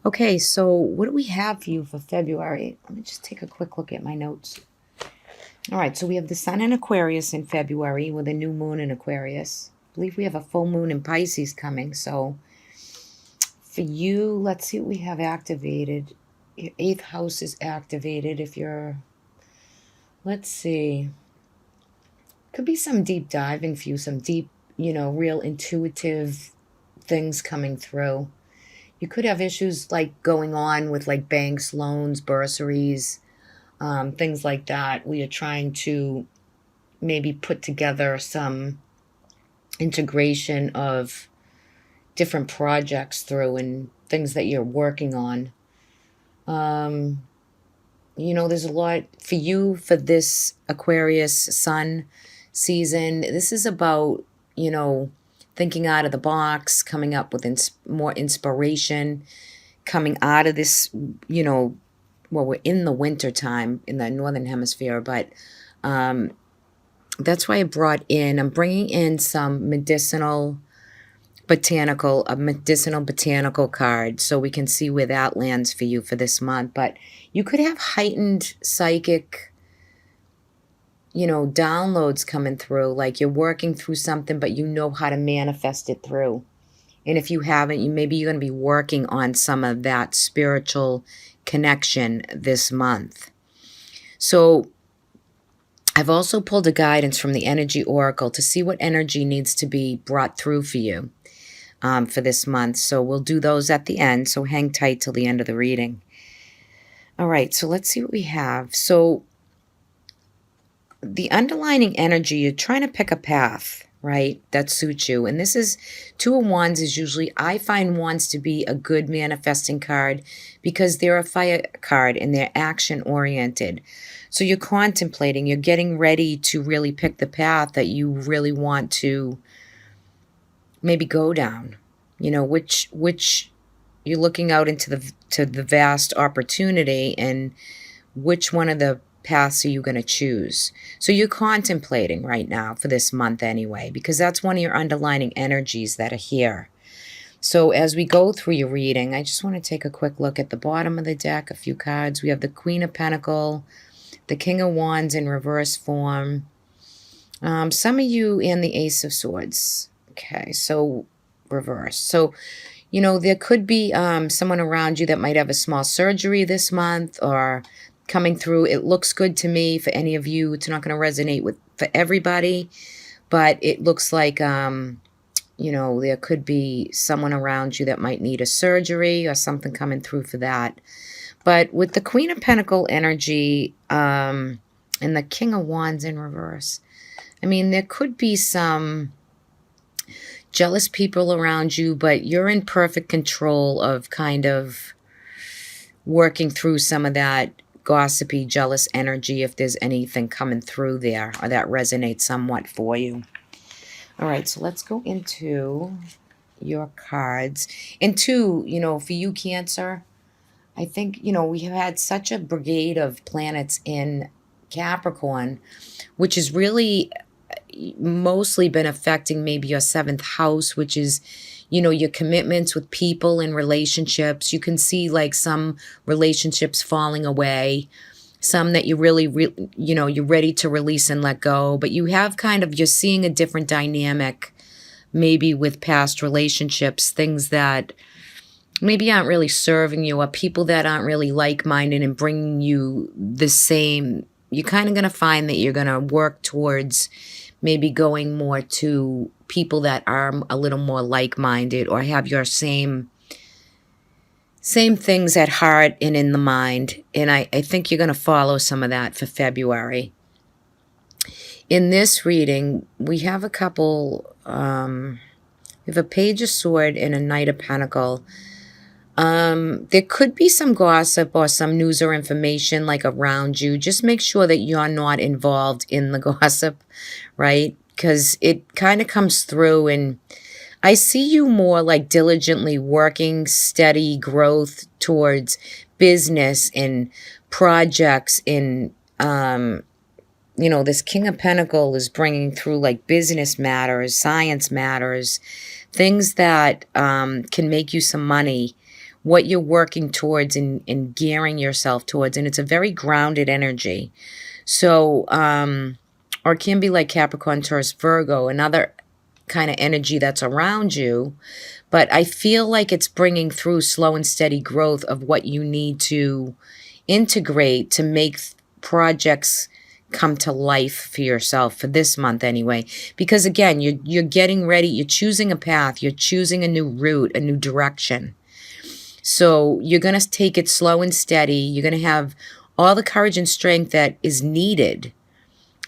Okay, so what do we have for you for February? Let me just take a quick look at my notes. All right, so we have the sun in Aquarius in February with a new moon in Aquarius. I believe we have a full moon in Pisces coming. So for you, let's see what we have activated. Your eighth house is activated. Let's see, could be some deep diving for you, some deep, real intuitive things coming through. You could have issues like going on with like banks, loans, bursaries, things like that, where you're trying to maybe put together some integration of different projects through and things that you're working on. Um, there's a lot for you for this Aquarius sun season. This is about, thinking out of the box, coming up with more inspiration, coming out of this, well, we're in the winter time in the northern hemisphere, but that's why I'm bringing in some a medicinal botanical card so we can see where that lands for you for this month. But you could have heightened psychic, downloads coming through, like you're working through something, but you know how to manifest it through. And if you haven't, maybe you're going to be working on some of that spiritual connection this month. So I've also pulled a guidance from the Energy Oracle to see what energy needs to be brought through for you for this month. So we'll do those at the end. So hang tight till the end of the reading. All right, so let's see what we have. So the underlining energy, you're trying to pick a path, right, that suits you. And this is Two of Wands is usually, I find Wands to be a good manifesting card because they're a fire card and they're action oriented. So you're contemplating, you're getting ready to really pick the path that you really want to maybe go down, which you're looking out into the vast opportunity, and which one of the paths are you going to choose. So you're contemplating right now for this month anyway, because that's one of your underlining energies that are here. So as we go through your reading, I just want to take a quick look at the bottom of the deck, a few cards. We have the Queen of Pentacles, the King of Wands in reverse form, some of you in the Ace of Swords. Okay, so reverse. So, there could be someone around you that might have a small surgery this month or coming through. It looks good to me for any of you. It's not going to resonate for everybody, but it looks like, there could be someone around you that might need a surgery or something coming through for that. But with the Queen of Pentacles energy and the King of Wands in reverse, there could be some jealous people around you, but you're in perfect control of kind of working through some of that gossipy, jealous energy if there's anything coming through there or that resonates somewhat for you. All right, so let's go into your cards. And two, for you, Cancer, I think, we have had such a brigade of planets in Capricorn, which has really mostly been affecting maybe your seventh house, which is, your commitments with people and relationships. You can see like some relationships falling away, some that you really, you're ready to release and let go, but you have you're seeing a different dynamic, maybe with past relationships, things that maybe aren't really serving you, or people that aren't really like-minded and bringing you the same. You're kind of going to find that you're going to work towards maybe going more to people that are a little more like-minded or have your same things at heart and in the mind. And I think you're going to follow some of that for February. In this reading, we have a couple, we have a Page of Swords and a Knight of Pentacles. There could be some gossip or some news or information like around you. Just make sure that you're not involved in the gossip, right? Because it kind of comes through, and I see you more like diligently working steady growth towards business and projects in, this King of Pentacles is bringing through like business matters, science matters, things that can make you some money, what you're working towards and gearing yourself towards. And it's a very grounded energy. So, or it can be like Capricorn, Taurus, Virgo, another kind of energy that's around you. But I feel like it's bringing through slow and steady growth of what you need to integrate to make projects come to life for yourself for this month anyway. Because again, you're getting ready, you're choosing a path, you're choosing a new route, a new direction. So you're going to take it slow and steady. You're going to have all the courage and strength that is needed,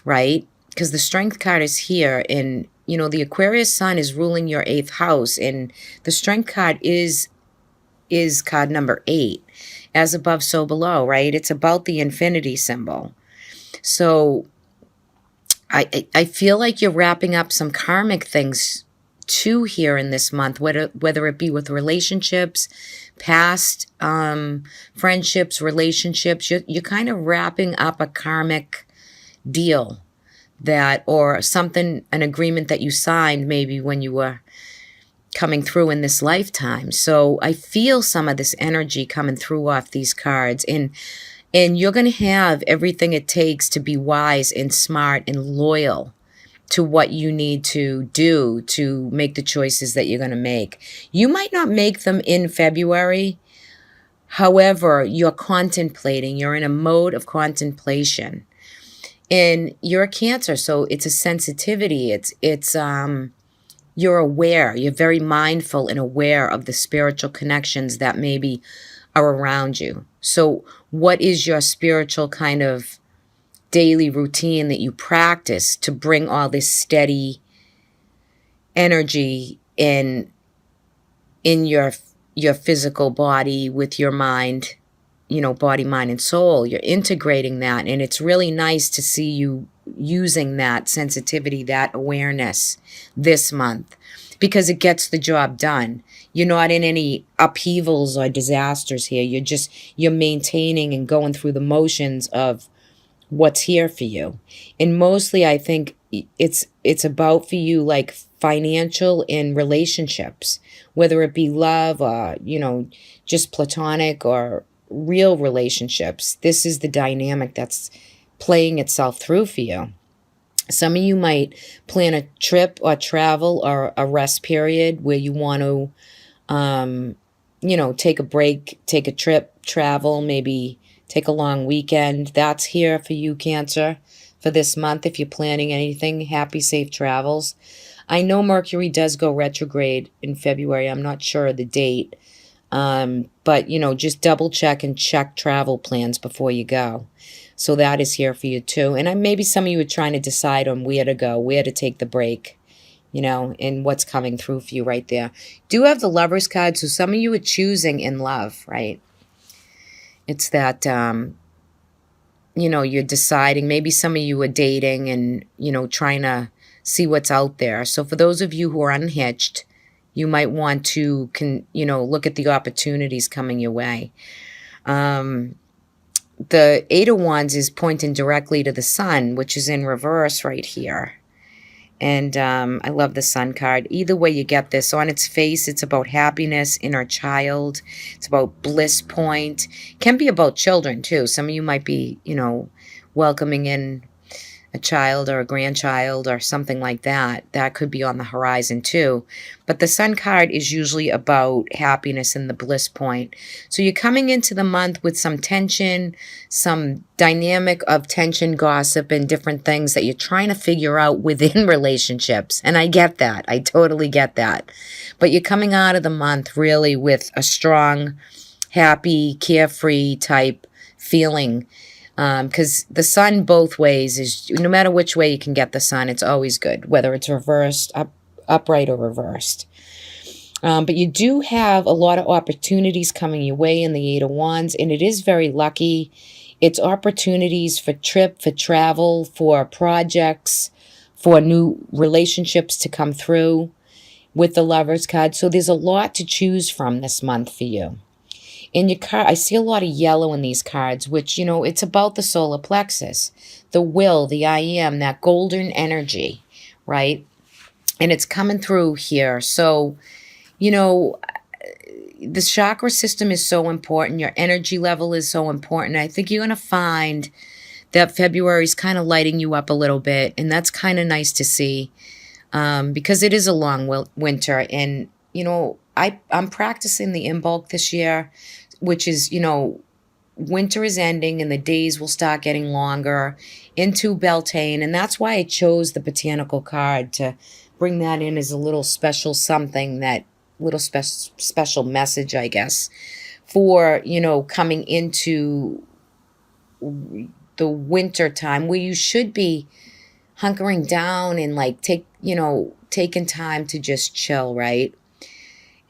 right? Because the strength card is here, and the Aquarius sun is ruling your 8th house, and the strength card is card number 8, as above so below, right? It's about the infinity symbol. So I feel like you're wrapping up some karmic things too here in this month, whether it be with relationships, past friendships, relationships. You're kind of wrapping up a karmic deal or something, an agreement that you signed maybe when you were coming through in this lifetime. So I feel some of this energy coming through off these cards, and you're going to have everything it takes to be wise and smart and loyal to what you need to do to make the choices that you're going to make. You might not make them in February. However, you're contemplating. You're in a mode of contemplation. And you're a Cancer, so it's a sensitivity. It's you're aware. You're very mindful and aware of the spiritual connections that maybe are around you. So what is your spiritual kind of daily routine that you practice to bring all this steady energy in your physical body with your mind, body, mind, and soul? You're integrating that, and it's really nice to see you using that sensitivity, that awareness this month, because it gets the job done. You're not in any upheavals or disasters here. You're maintaining and going through the motions of what's here for you. And mostly I think it's about for you like financial and relationships, whether it be love or, just platonic or real relationships. This is the dynamic that's playing itself through for you. Some of you might plan a trip or travel or a rest period where you want to, take a break, take a trip, travel, maybe take a long weekend. That's here for you, Cancer, for this month. If you're planning anything, happy, safe travels. I know Mercury does go retrograde in February. I'm not sure of the date. But, just double check and check travel plans before you go. So that is here for you too. And maybe some of you are trying to decide on where to go, where to take the break, and what's coming through for you right there. Do have the Lovers card, so some of you are choosing in love, right? It's that, you're deciding. Maybe some of you are dating and, trying to see what's out there. So for those of you who are unhitched, you might want to, look at the opportunities coming your way. The 8 of Wands is pointing directly to the Sun, which is in reverse right here. And I love the Sun card. Either way you get this, on its face, it's about happiness, inner child. It's about bliss point. Can be about children, too. Some of you might be, welcoming in a child or a grandchild or something like that. That could be on the horizon too. But the Sun card is usually about happiness and the bliss point. So you're coming into the month with some tension, some dynamic of tension, gossip, and different things that you're trying to figure out within relationships. And I get that. I totally get that. But you're coming out of the month really with a strong, happy, carefree type feeling. Because the Sun both ways is, no matter which way you can get the Sun, it's always good, whether it's reversed, upright or reversed. But you do have a lot of opportunities coming your way in the 8 of Wands, and it is very lucky. It's opportunities for trip, for travel, for projects, for new relationships to come through with the Lovers card. So there's a lot to choose from this month for you. In your card, I see a lot of yellow in these cards, which, it's about the solar plexus, the will, the I am, that golden energy, right? And it's coming through here. So, the chakra system is so important. Your energy level is so important. I think you're going to find that February is kind of lighting you up a little bit. And that's kind of nice to see, because it is a long winter. And, I'm practicing the Imbolc this year, which is, winter is ending and the days will start getting longer into Beltane. And that's why I chose the botanical card to bring that in as a little special something, that little special message, I guess, for, coming into the winter time where you should be hunkering down and like taking time to just chill, right?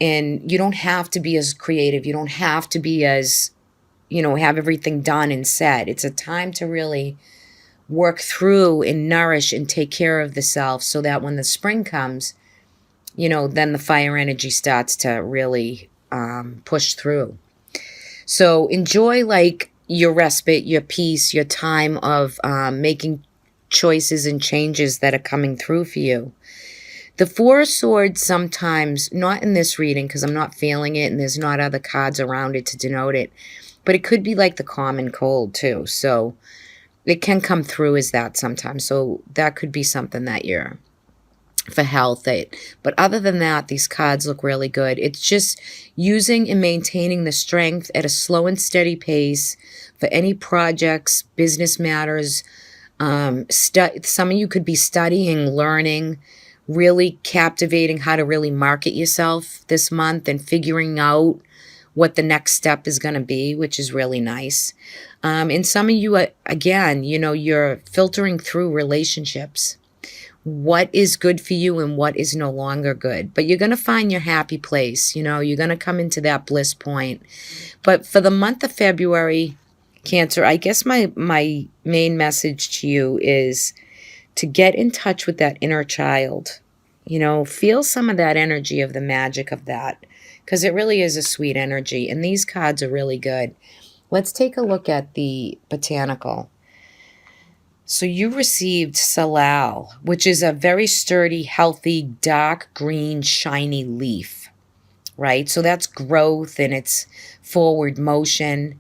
And you don't have to be as creative. You don't have to be as, have everything done and set. It's a time to really work through and nourish and take care of the self, so that when the spring comes, then the fire energy starts to really push through. So enjoy like your respite, your peace, your time of making choices and changes that are coming through for you. The Four of Swords sometimes, not in this reading because I'm not feeling it and there's not other cards around it to denote it, but it could be like the common cold too. So it can come through as that sometimes. So that could be something that you're for health. But other than that, these cards look really good. It's just using and maintaining the strength at a slow and steady pace for any projects, business matters. Some of you could be studying, learning, really captivating how to really market yourself this month and figuring out what the next step is going to be, which is really nice. And some of you, again, you're filtering through relationships. What is good for you and what is no longer good. But you're going to find your happy place. You're going to come into that bliss point. But for the month of February, Cancer, I guess my main message to you is to get in touch with that inner child. Feel some of that energy of the magic of that, because it really is a sweet energy. And these cards are really good. Let's take a look at the botanical. So you received Salal, which is a very sturdy, healthy, dark green, shiny leaf, right? So that's growth and it's forward motion.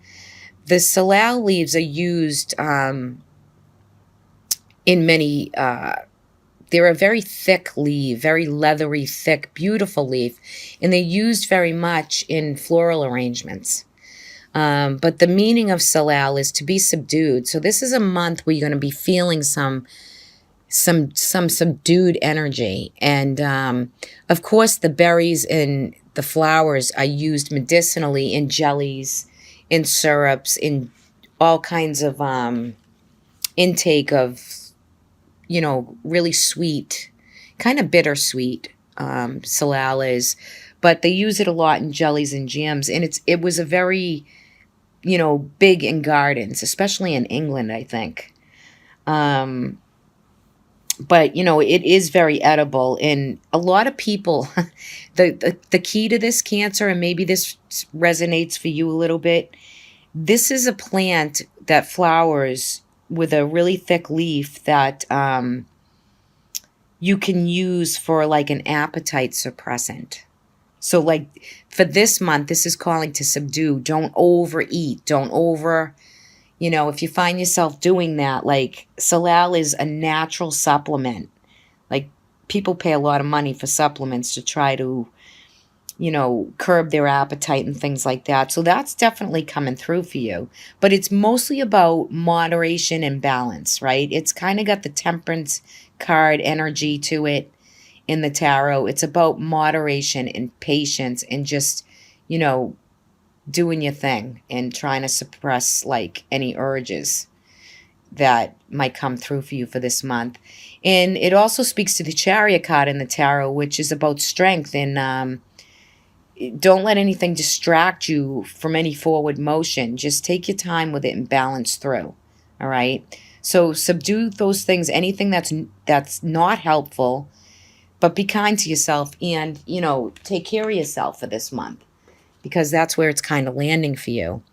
The Salal leaves are used in many, they're a very thick leaf, very leathery, thick, beautiful leaf, and they're used very much in floral arrangements. But the meaning of Salal is to be subdued. So this is a month where you're going to be feeling some subdued energy. And of course, the berries and the flowers are used medicinally in jellies, in syrups, in all kinds of intake of, really sweet, kind of bittersweet Salal is. But they use it a lot in jellies and jams. And it was a very, big in gardens, especially in England, I think. But, it is very edible. And a lot of people, the key to this, Cancer, and maybe this resonates for you a little bit, this is a plant that flowers with a really thick leaf that you can use for like an appetite suppressant. So like for this month, this is calling to subdue. Don't overeat. Don't if you find yourself doing that, like Salal is a natural supplement. Like people pay a lot of money for supplements to try to, curb their appetite and things like that. So that's definitely coming through for you. But it's mostly about moderation and balance, right? It's kind of got the Temperance card energy to it in the tarot. It's about moderation and patience and just, doing your thing and trying to suppress like any urges that might come through for you for this month. And it also speaks to the Chariot card in the tarot, which is about strength and don't let anything distract you from any forward motion. Just take your time with it and balance through. All right. So subdue those things, anything that's not helpful, but be kind to yourself and, take care of yourself for this month, because that's where it's kind of landing for you.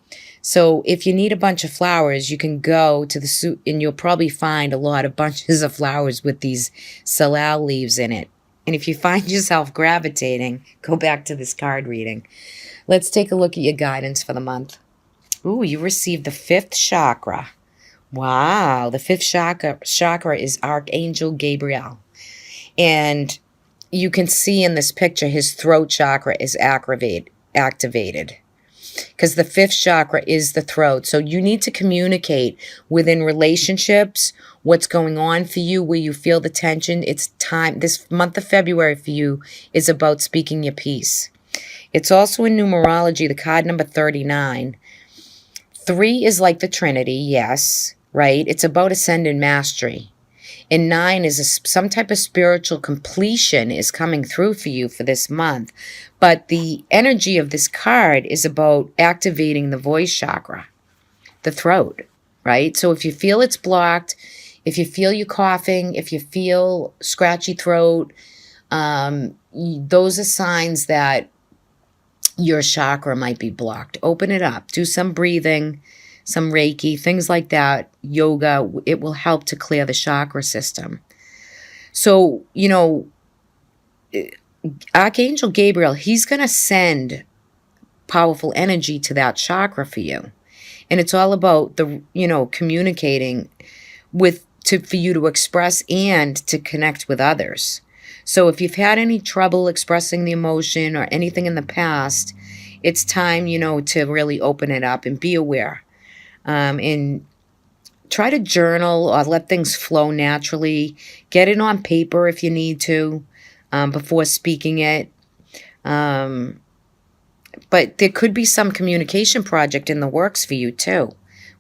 So if you need a bunch of flowers, you can go to the suit and you'll probably find a lot of bunches of flowers with these Salal leaves in it. And if you find yourself gravitating, go back to this card reading. Let's take a look at your guidance for the month. Ooh, you received the fifth chakra. Wow, the fifth chakra is Archangel Gabriel. And you can see in this picture his throat chakra is activated. Because the fifth chakra is the throat. So you need to communicate within relationships, what's going on for you, where you feel the tension. It's time. This month of February for you is about speaking your piece. It's also in numerology, the card number 39. 3 is like the Trinity, yes, right? It's about ascended mastery. And 9 is some type of spiritual completion is coming through for you for this month. But the energy of this card is about activating the voice chakra, the throat, right? So if you feel it's blocked, if you feel you coughing, if you feel scratchy throat, those are signs that your chakra might be blocked. Open it up. Do some breathing, some Reiki, things like that, yoga. It will help to clear the chakra system. So, Archangel Gabriel, he's going to send powerful energy to that chakra for you. And it's all about communicating for you to express and to connect with others. So if you've had any trouble expressing the emotion or anything in the past, it's time, to really open it up and be aware. And try to journal or let things flow naturally. Get it on paper if you need to before speaking it. But there could be some communication project in the works for you too,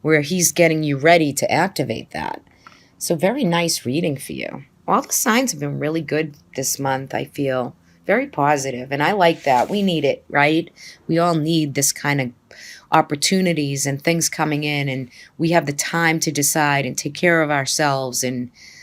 where he's getting you ready to activate that. So very nice reading for you. All the signs have been really good this month, I feel. Very positive, and I like that. We need it, right? We all need this kind of opportunities and things coming in, and we have the time to decide and take care of ourselves and